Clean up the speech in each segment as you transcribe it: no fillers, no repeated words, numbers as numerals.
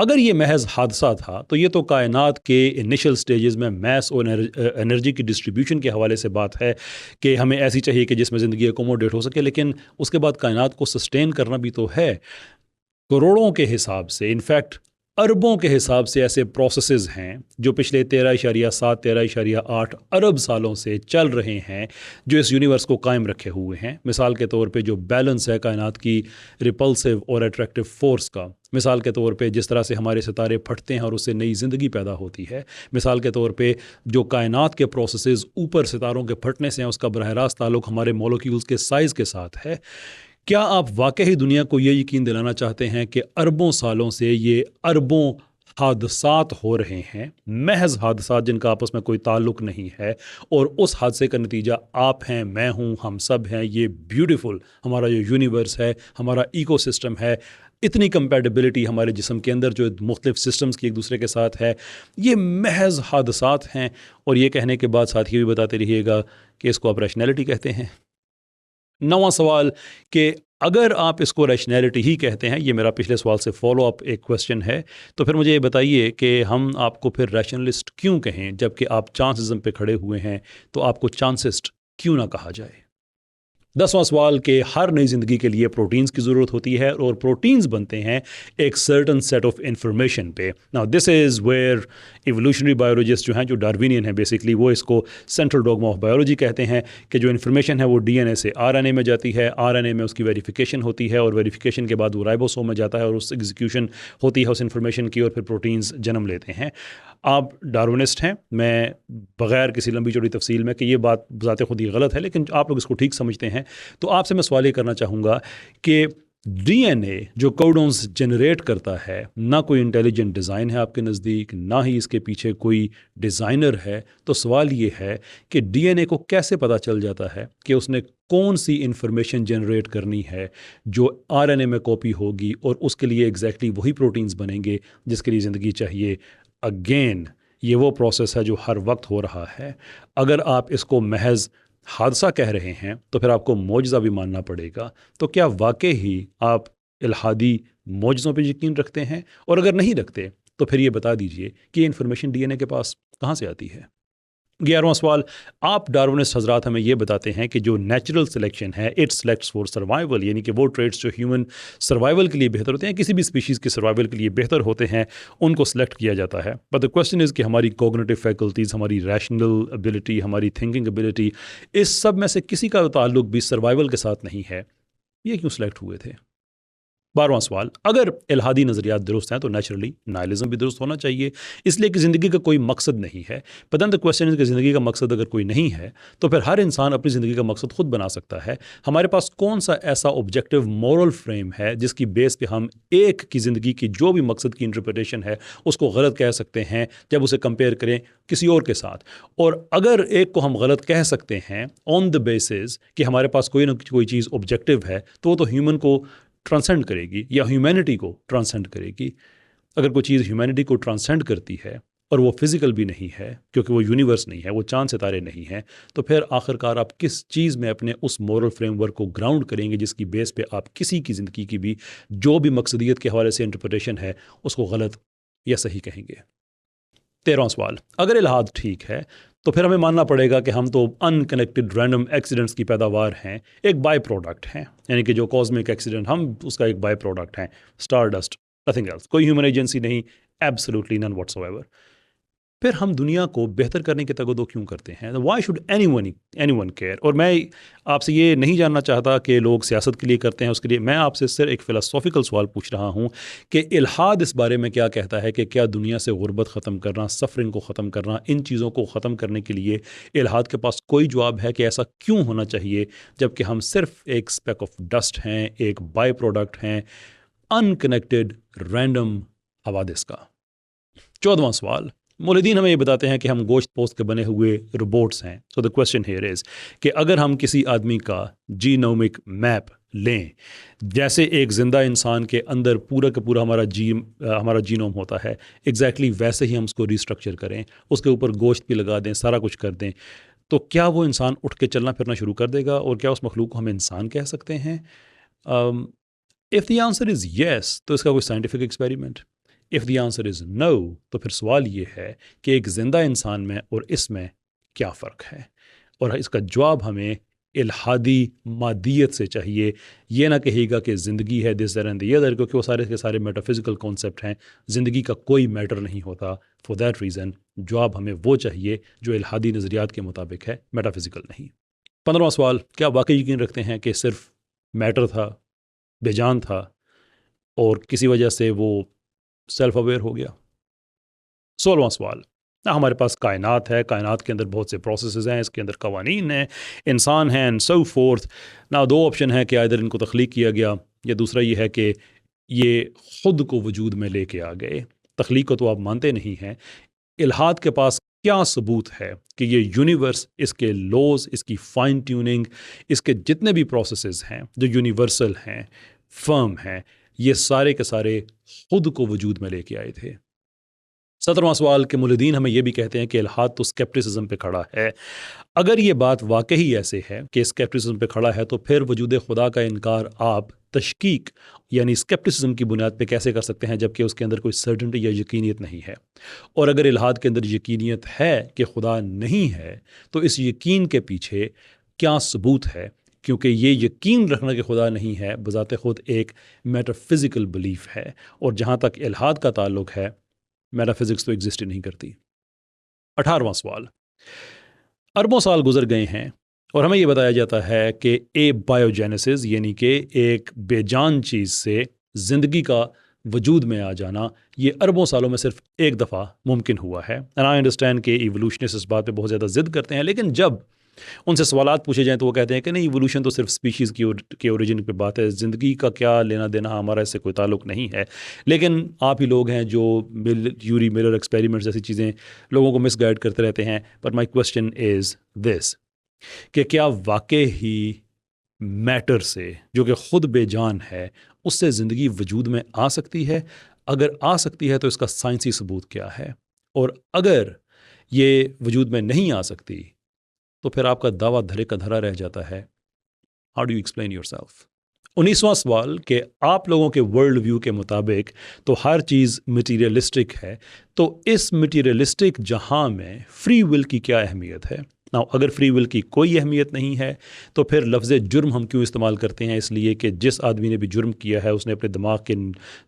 اگر یہ محض حادثہ تھا تو یہ تو کائنات کے انیشل سٹیجز میں میس اور انرجی کی ڈسٹریبیوشن کے حوالے سے بات ہے کہ ہمیں ایسی چاہیے کہ جس میں زندگی اکوموڈیٹ ہو سکے، لیکن اس کے بعد کائنات کو سسٹین کرنا بھی تو ہے۔ کروڑوں کے حساب سے، انفیکٹ اربوں کے حساب سے ایسے پروسیسز ہیں جو پچھلے 13.7 13.8 ارب سالوں سے چل رہے ہیں، جو اس یونیورس کو قائم رکھے ہوئے ہیں۔ مثال کے طور پہ جو بیلنس ہے کائنات کی ریپلسو اور اٹریکٹیو فورس کا، مثال کے طور پہ جس طرح سے ہمارے ستارے پھٹتے ہیں اور اس سے نئی زندگی پیدا ہوتی ہے، مثال کے طور پہ جو کائنات کے پروسیسز اوپر ستاروں کے پھٹنے سے ہیں، اس کا براہ راست تعلق ہمارے مولوکیولز کے سائز کے ساتھ ہے۔ کیا آپ واقعی دنیا کو یہ یقین دلانا چاہتے ہیں کہ اربوں سالوں سے یہ اربوں حادثات ہو رہے ہیں، محض حادثات جن کا آپس میں کوئی تعلق نہیں ہے، اور اس حادثے کا نتیجہ آپ ہیں، میں ہوں، ہم سب ہیں، یہ بیوٹیفل ہمارا جو یونیورس ہے، ہمارا ایکو سسٹم ہے، اتنی کمپیٹیبلٹی ہمارے جسم کے اندر جو مختلف سسٹمز کی ایک دوسرے کے ساتھ ہے، یہ محض حادثات ہیں؟ اور یہ کہنے کے بعد ساتھ یہ بھی بتاتے رہیے گا کہ اس کو آپ ریشنلٹی کہتے ہیں۔ نواں سوال کہ اگر آپ اس کو ریشنلٹی ہی کہتے ہیں، یہ میرا پچھلے سوال سے فالو اپ ایک کوشچن ہے، تو پھر مجھے یہ بتائیے کہ ہم آپ کو پھر ریشنلسٹ کیوں کہیں؟ جب کہ آپ چانسزم پہ کھڑے ہوئے ہیں تو آپ کو چانسسٹ کیوں نہ کہا جائے؟ 10واں سوال کہ ہر نئی زندگی کے لیے پروٹینز کی ضرورت ہوتی ہے، اور پروٹینز بنتے ہیں ایک سرٹن سیٹ آف انفارمیشن پہ۔ Now this is where evolutionary biologist جو ہیں، جو ڈاروینین ہیں بیسکلی، وہ اس کو سینٹرل ڈوگما آف بایولوجی کہتے ہیں کہ جو انفارمیشن ہے وہ ڈی این اے سے آر این اے میں جاتی ہے، آر این اے میں اس کی ویریفیکیشن ہوتی ہے، اور ویریفیکیشن کے بعد وہ رائبوسوم میں جاتا ہے، اور اس ایگزیکیوشن ہوتی ہے اس انفارمیشن کی، اور پھر پروٹینز جنم لیتے ہیں۔ آپ ڈارونسٹ ہیں، میں بغیر کسی لمبی چوڑی تفصیل میں کہ یہ بات بذات خود ہی غلط ہے، لیکن آپ لوگ اس کو ٹھیک سمجھتے ہیں، تو آپ سے میں سوال یہ کرنا چاہوں گا کہ ڈی این اے جو کوڈونز جنریٹ کرتا ہے، نہ کوئی انٹیلیجنٹ ڈیزائن ہے آپ کے نزدیک، نہ ہی اس کے پیچھے کوئی ڈیزائنر ہے، تو سوال یہ ہے کہ ڈی این اے کو کیسے پتہ چل جاتا ہے کہ اس نے کون سی انفارمیشن جنریٹ کرنی ہے جو آر این اے میں کاپی ہوگی، اور اس کے لیے ایگزیکٹلی وہی پروٹینز بنیں گے جس کے لیے زندگی چاہیے؟ اگین یہ وہ پروسیس ہے جو ہر وقت ہو رہا ہے۔ اگر آپ اس کو محض حادثہ کہہ رہے ہیں تو پھر آپ کو معجزہ بھی ماننا پڑے گا۔ تو کیا واقعی ہی آپ الحادی معجزوں پہ یقین رکھتے ہیں؟ اور اگر نہیں رکھتے تو پھر یہ بتا دیجئے کہ یہ انفارمیشن ڈی این اے کے پاس کہاں سے آتی ہے؟ 11واں سوال، آپ ڈارونسٹ حضرات ہمیں یہ بتاتے ہیں کہ جو نیچرل سلیکشن ہے، اٹ سلیکٹس فور سروائیول، یعنی کہ وہ ٹریٹس جو ہیومن سروائیول کے لیے بہتر ہوتے ہیں، کسی بھی اسپیشیز کے سروائیول کے لیے بہتر ہوتے ہیں، ان کو سلیکٹ کیا جاتا ہے۔ بٹ دا کوشچن از کہ ہماری کوگنیٹو فیکلٹیز، ہماری ریشنل ابیلٹی، ہماری تھنکنگ ابیلٹی، اس سب میں سے کسی کا تعلق بھی سروائیول کے ساتھ نہیں ہے، یہ کیوں سلیکٹ ہوئے تھے؟ 12واں سوال، اگر الحادی نظریات درست ہیں تو نیچرلی نائلزم بھی درست ہونا چاہیے، اس لیے کہ زندگی کا کوئی مقصد نہیں ہے۔ بٹ دین دا کویسچن از کہ زندگی کا مقصد اگر کوئی نہیں ہے تو پھر ہر انسان اپنی زندگی کا مقصد خود بنا سکتا ہے۔ ہمارے پاس کون سا ایسا آبجیکٹیو مورل فریم ہے جس کی بیس پہ ہم ایک کی زندگی کی جو بھی مقصد کی انٹرپریٹیشن ہے اس کو غلط کہہ سکتے ہیں جب اسے کمپیئر کریں کسی اور کے ساتھ؟ اور اگر ایک کو ہم غلط کہہ سکتے ہیں آن دا بیسز کہ ہمارے پاس کوئی نہ کوئی چیز آبجیکٹیو ہے، تو وہ تو ہیومن کو ٹرانسینڈ کرے گی یا ہیومینٹی کو ٹرانسینڈ کرے گی۔ اگر کوئی چیز ہیومینٹی کو ٹرانسینڈ کرتی ہے اور وہ فزیکل بھی نہیں ہے، کیونکہ وہ یونیورس نہیں ہے، وہ چاند ستارے نہیں ہیں، تو پھر آخرکار آپ کس چیز میں اپنے اس مورل فریم ورک کو گراؤنڈ کریں گے جس کی بیس پہ آپ کسی کی زندگی کی بھی جو بھی مقصدیت کے حوالے سے انٹرپریٹیشن ہے اس کو غلط یا صحیح کہیں گے؟ 13واں سوال، اگر الحاد ٹھیک ہے تو پھر ہمیں ماننا پڑے گا کہ ہم تو ان کنیکٹڈ رینڈم ایکسیڈنٹس کی پیداوار ہیں، ایک بائی پروڈکٹ ہیں، یعنی کہ جو کاسمک ایکسیڈنٹ ہم اس کا ایک بائی پروڈکٹ ہیں، اسٹار ڈسٹ، نتھنگ ایلس، کوئی ہیومن ایجنسی نہیں، ایبسلیوٹلی نن واٹس ایور۔ پھر ہم دنیا کو بہتر کرنے کے تگ و دو کیوں کرتے ہیں؟ Why should any one care? اور میں آپ سے یہ نہیں جاننا چاہتا کہ لوگ سیاست کے لیے کرتے ہیں، اس کے لیے میں آپ سے صرف ایک فلسافیکل سوال پوچھ رہا ہوں کہ الحاد اس بارے میں کیا کہتا ہے کہ کیا دنیا سے غربت ختم کرنا، سفرنگ کو ختم کرنا، ان چیزوں کو ختم کرنے کے لیے الحاد کے پاس کوئی جواب ہے کہ ایسا کیوں ہونا چاہیے، جب کہ ہم صرف ایک اسپیک آف ڈسٹ ہیں، ایک بائی پروڈکٹ ہیں ان کنیکٹڈ رینڈم حوادث کا؟ 14واں سوال، مولدین ہمیں یہ بتاتے ہیں کہ ہم گوشت پوست کے بنے ہوئے روبوٹس ہیں۔ سو دا کویسچن ہیئر از کہ اگر ہم کسی آدمی کا جینومک میپ لیں، جیسے ایک زندہ انسان کے اندر پورا کا پورا ہمارا جینوم ہوتا ہے، ایگزیکٹلی ویسے ہی ہم اس کو ریسٹرکچر کریں، اس کے اوپر گوشت بھی لگا دیں، سارا کچھ کر دیں، تو کیا وہ انسان اٹھ کے چلنا پھرنا شروع کر دے گا؟ اور کیا اس مخلوق کو ہم انسان کہہ سکتے ہیں؟ اف دی آنسر از یس، تو اس کا کوئی scientific experiment, If the answer is no, تو پھر سوال یہ ہے کہ ایک زندہ انسان میں اور اس میں کیا فرق ہے، اور اس کا جواب ہمیں الحادی مادیت سے چاہیے. یہ نہ کہے گا کہ زندگی ہے دس اینڈ دی ادر، کیونکہ وہ سارے کے سارے میٹا فزیکل کانسیپٹ ہیں. زندگی کا کوئی میٹر نہیں ہوتا. فار دیٹ ریزن جواب ہمیں وہ چاہیے جو الحادی نظریات کے مطابق ہے، میٹا فزیکل نہیں. 15واں سوال، کیا واقعی یقین رکھتے ہیں کہ صرف میٹر تھا، بے جان تھا، اور کسی وجہ سے وہ سیلف اویئر ہو گیا؟ 16واں سوال، ہمارے پاس کائنات ہے، کائنات کے اندر بہت سے پروسیسز ہیں، اس کے اندر قوانین ہیں، انسان ہیں اینڈ سو فورتھ. دو آپشن ہیں کہ ادھر ان کو تخلیق کیا گیا، یا دوسرا یہ ہے کہ یہ خود کو وجود میں لے کے آ گئے. تخلیق کو تو آپ مانتے نہیں ہیں. الحاد کے پاس کیا ثبوت ہے کہ یہ یونیورس، اس کے لوز، اس کی فائن ٹیوننگ، اس کے جتنے بھی پروسیسز ہیں جو یونیورسل ہیں، فرم ہیں، یہ سارے کے سارے خود کو وجود میں لے کے آئے تھے؟ 17واں سوال، کہ ملحدین ہمیں یہ بھی کہتے ہیں کہ الحاد تو اسکیپٹسزم پہ کھڑا ہے. اگر یہ بات واقعی ایسے ہے کہ اسکیپٹسزم پہ کھڑا ہے، تو پھر وجود خدا کا انکار آپ تشکیک یعنی اسکیپٹسزم کی بنیاد پہ کیسے کر سکتے ہیں، جبکہ اس کے اندر کوئی سرٹنٹی یا یقینیت نہیں ہے؟ اور اگر الحاد کے اندر یقینیت ہے کہ خدا نہیں ہے، تو اس یقین کے پیچھے کیا ثبوت ہے؟ کیونکہ یہ یقین رکھنا کہ خدا نہیں ہے بذات خود ایک میٹا فزیکل بلیف ہے، اور جہاں تک الحاد کا تعلق ہے، میٹا فزکس تو ایگزسٹ ہی نہیں کرتی. 18واں سوال، اربوں سال گزر گئے ہیں اور ہمیں یہ بتایا جاتا ہے کہ اے بایوجینیسس یعنی کہ ایک بے جان چیز سے زندگی کا وجود میں آ جانا، یہ اربوں سالوں میں صرف ایک دفعہ ممکن ہوا ہے. اینڈ آئی انڈرسٹینڈ کہ ایوولوشنسٹ اس بات پہ بہت زیادہ ضد کرتے ہیں، لیکن جب ان سے سوالات پوچھے جائیں تو وہ کہتے ہیں کہ نہیں، ایوولوشن تو صرف سپیشیز کی اوریجن پہ بات ہے، زندگی کا کیا لینا دینا، ہمارا اس سے کوئی تعلق نہیں ہے. لیکن آپ ہی لوگ ہیں جو یوری ملر ایکسپیریمنٹس جیسی چیزیں لوگوں کو مس گائیڈ کرتے رہتے ہیں. بٹ مائی کوشچن از دس، کہ کیا واقع ہی میٹر سے، جو کہ خود بے جان ہے، اس سے زندگی وجود میں آ سکتی ہے؟ اگر آ سکتی ہے تو اس کا سائنسی ثبوت کیا ہے؟ اور اگر یہ وجود میں نہیں آ سکتی تو پھر آپ کا دعویٰ دھرے کا دھرا رہ جاتا ہے. How do you explain yourself? 19واں سوال، کہ آپ لوگوں کے ورلڈ ویو کے مطابق تو ہر چیز مٹیریلسٹک ہے، تو اس مٹیریلسٹک جہاں میں فری ول کی کیا اہمیت ہے؟ اگر فری ول کی کوئی اہمیت نہیں ہے تو پھر لفظ جرم ہم کیوں استعمال کرتے ہیں؟ اس لیے کہ جس آدمی نے بھی جرم کیا ہے، اس نے اپنے دماغ کے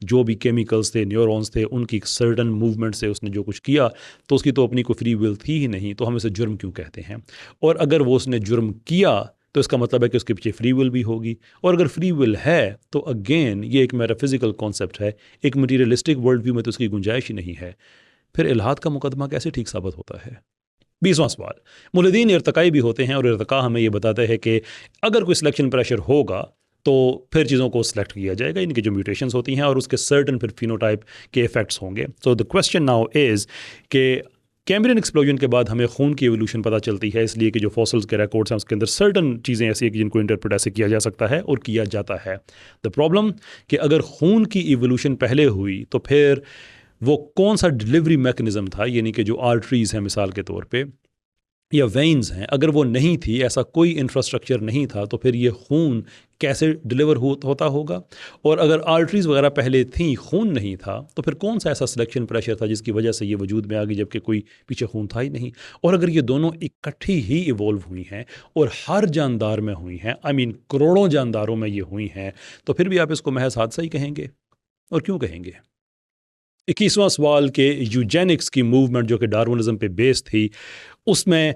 جو بھی کیمیکلز تھے، نیورونز تھے، ان کی سرٹن موومنٹ سے اس نے جو کچھ کیا، تو اس کی تو اپنی کوئی فری ول تھی ہی نہیں، تو ہم اسے جرم کیوں کہتے ہیں؟ اور اگر وہ اس نے جرم کیا تو اس کا مطلب ہے کہ اس کے پیچھے فری ول بھی ہوگی، اور اگر فری ول ہے تو اگین یہ ایک میٹا فزیکل کانسیپٹ ہے، ایک مٹیریلسٹک ورلڈ ویو میں تو اس کی گنجائش ہی نہیں ہے. پھر الحاد کا مقدمہ کیسے ٹھیک ثابت ہوتا ہے؟ 20واں سوال، ملحدین ارتقائی بھی ہوتے ہیں، اور ارتقاء ہمیں یہ بتاتا ہے کہ اگر کوئی سلیکشن پریشر ہوگا تو پھر چیزوں کو سلیکٹ کیا جائے گا، ان کی جو میوٹیشنز ہوتی ہیں اور اس کے سرٹن پھر فینوٹائپ کے ایفیکٹس ہوں گے. سو دا کویسچن ناؤ از کہ کیمبرین ایکسپلوژن کے بعد ہمیں خون کی ایوولوشن پتہ چلتی ہے، اس لیے کہ جو فوسلز کے ریکارڈز ہیں اس کے اندر سرٹن چیزیں ایسی ہیں کہ جن کو انٹرپریٹ ایسے کیا جا سکتا ہے اور کیا جاتا ہے. دا پرابلم کہ اگر خون کی ایوولوشن پہلے ہوئی تو پھر وہ کون سا ڈلیوری میکنزم تھا، یعنی کہ جو آرٹریز ہیں مثال کے طور پہ یا وینز ہیں، اگر وہ نہیں تھی، ایسا کوئی انفراسٹرکچر نہیں تھا، تو پھر یہ خون کیسے ڈلیور ہوتا ہوگا؟ اور اگر آرٹریز وغیرہ پہلے تھیں، خون نہیں تھا، تو پھر کون سا ایسا سلیکشن پریشر تھا جس کی وجہ سے یہ وجود میں آ گئی جبکہ کوئی پیچھے خون تھا ہی نہیں؟ اور اگر یہ دونوں اکٹھی ہی ایوولو ہوئی ہیں اور ہر جاندار میں ہوئی ہیں، کروڑوں جانداروں میں یہ ہوئی ہیں، تو پھر بھی آپ اس کو محض حادثہ ہی کہیں گے؟ اور کیوں کہیں گے؟ 21واں سوال، کہ یوجینکس کی موومنٹ جو کہ ڈارونزم پہ بیس تھی، اس میں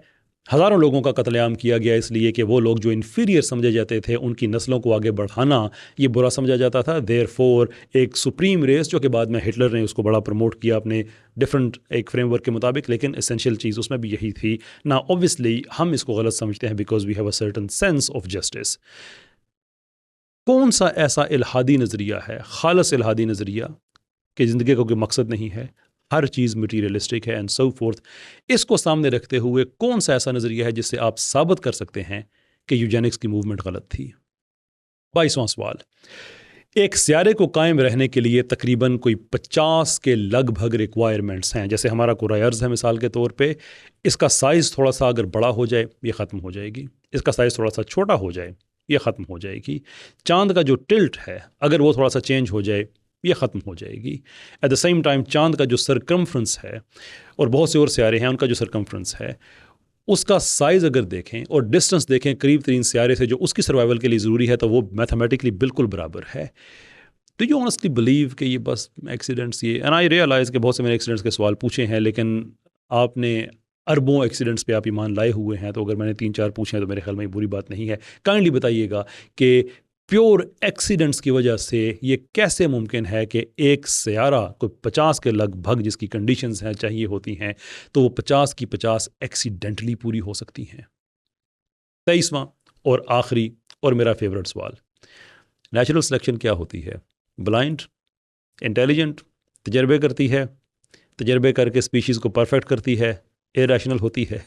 ہزاروں لوگوں کا قتل عام کیا گیا، اس لیے کہ وہ لوگ جو انفیریئر سمجھے جاتے تھے ان کی نسلوں کو آگے بڑھانا یہ برا سمجھا جاتا تھا. دیر فور ایک سپریم ریس جو کہ بعد میں ہٹلر نے اس کو بڑا پروموٹ کیا اپنے ڈفرنٹ ایک فریم ورک کے مطابق، لیکن اسینشیل چیز اس میں بھی یہی تھی. نا اوبویسلی ہم اس کو غلط سمجھتے ہیں because we have a certain sense of justice. کون سا ایسا الحادی نظریہ ہے، خالص الحادی نظریہ، کہ زندگی کا کوئی مقصد نہیں ہے، ہر چیز مٹیریلسٹک ہے اینڈ سو فورتھ؟ اس کو سامنے رکھتے ہوئے کون سا ایسا نظریہ ہے جس سے آپ ثابت کر سکتے ہیں کہ یوجینکس کی موومنٹ غلط تھی؟ 22واں سوال، ایک سیارے کو قائم رہنے کے لیے تقریباً کوئی 50 کے لگ بھگ ریکوائرمنٹس ہیں. جیسے ہمارا کرۂ ارض ہے مثال کے طور پہ، اس کا سائز تھوڑا سا اگر بڑا ہو جائے یہ ختم ہو جائے گی، اس کا سائز تھوڑا سا چھوٹا ہو جائے یہ ختم ہو جائے گی. چاند کا جو ٹلٹ ہے اگر وہ تھوڑا سا چینج ہو جائے یہ ختم ہو جائے گی. ایٹ دا سیم ٹائم چاند کا جو سرکمفرنس ہے اور بہت سے اور سیارے ہیں ان کا جو سرکمفرنس ہے اس کا سائز اگر دیکھیں اور ڈسٹنس دیکھیں قریب ترین سیارے سے جو اس کی سروائیول کے لیے ضروری ہے تو وہ میتھمیٹکلی بالکل برابر ہے. ڈو یو آنیسٹلی بلیو کہ یہ بس ایکسیڈنٹس یہ اینڈ آئی ریئلائز کہ بہت سے میں نے ایکسیڈنٹس کے سوال پوچھے ہیں لیکن آپ نے اربوں ایکسیڈنٹس پہ آپ ایمان لائے ہوئے ہیں تو اگر میں نے 3-4 پوچھے ہیں تو میرے خیال میں یہ بری بات نہیں ہے. کائنڈلی بتائیے گا کہ پیور ایکسیڈنٹس کی وجہ سے یہ کیسے ممکن ہے کہ ایک سیارہ کوئی 50 کے لگ بھگ جس کی کنڈیشنز ہیں چاہیے ہوتی ہیں تو وہ 50 کی 50 ایکسیڈنٹلی پوری ہو سکتی ہیں. 23واں اور آخری اور میرا فیورٹ سوال, نیچرل سلیکشن کیا ہوتی ہے؟ بلائنڈ, انٹیلیجنٹ, تجربے کرتی ہے, تجربے کر کے اسپیشیز کو پرفیکٹ کرتی ہے, ارریشنل ہوتی ہے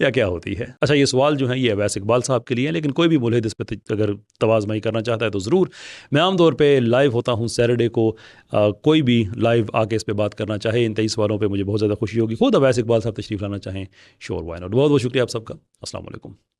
یا کیا ہوتی ہے؟ اچھا یہ سوال جو ہیں یہ اویس اقبال صاحب کے لیے ہیں لیکن کوئی بھی ملحد اس پہ اگر توازمائی کرنا چاہتا ہے تو ضرور. میں عام طور پہ لائیو ہوتا ہوں سیٹرڈے کو, کوئی بھی لائیو آ کے اس پہ بات کرنا چاہے ان 23 سوالوں پہ مجھے بہت زیادہ خوشی ہوگی. خود اویس اقبال صاحب تشریف لانا چاہیں شور وائی ناٹ. بہت بہت شکریہ آپ سب کا. السلام علیکم.